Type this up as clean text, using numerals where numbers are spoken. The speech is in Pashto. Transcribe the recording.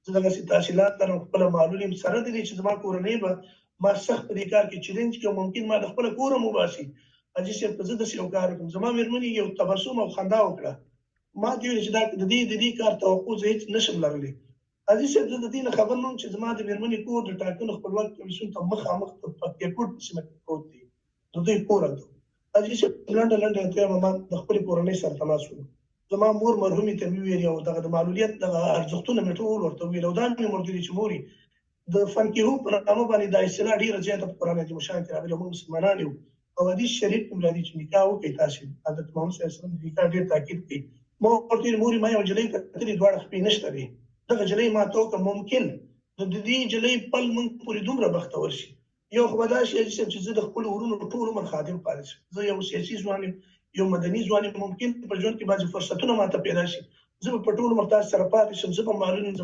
زه دغسې تحصیلات لرم، خپله معلول یم. سره د دې چې زما کورنۍ به ما سخت په دې کار کې چلنج کړي او ممکن ما د خپله کوره هم وباسي. حاجي صاحب که زه داسې یو کار وکړم، زما مېرمنې یو تبسم او خندا وکړه. ما ته ویل چې د دې کار توقع زه هېڅ نشم لرلی. حاجي صاحب زه د دې نه خبر نه وم چې زما د مېرمنې کور د ټاکنو خپلواک کمیسیون ته مخامخ د پکتیکا په سیمه کې پروت دی. د دوی کور هلته. حاجي صاحب لنډه اتیا ما د خپلې کورنۍ سره تماس ونیو. زما مور مرحومې ته مې وویل او دغه د معلولیت دغه ارزښتونه مې ټول ورته وویل او دا مې ورته ویلي چې مورې د فنکیهو په نامه باندې دا اصطلاح ډېره زیاته په قرآن عظیم الشان کې راغلې. موږ مسلمانان یو او حدیث شریف کې راځي چې نکاح وکړئ تاسې. حضرت محمد صلی الله علیه وسلم د نکاح ډېر تاکید کوي. ما ورته ویل مورې ما یو نجلۍ کتلې دواړه خپې نشته دی. دغه نجلۍ ما ته وکړه ممکن د دې نجلۍ پل موږ پورې دومره بختور شي. یو خو به دا شي حاجي صاحب چې زه د خپلو ورونو ټول عمر خادم پاتې شم. زه یو سیاسي ځوان یم، یو مدني ځوان یم. ممکن په ژوند کې بعضې فرصتونه ماته پیدا شي. زه به په ټول عمر تاسو سره پاتې شم. زه به معلول یم.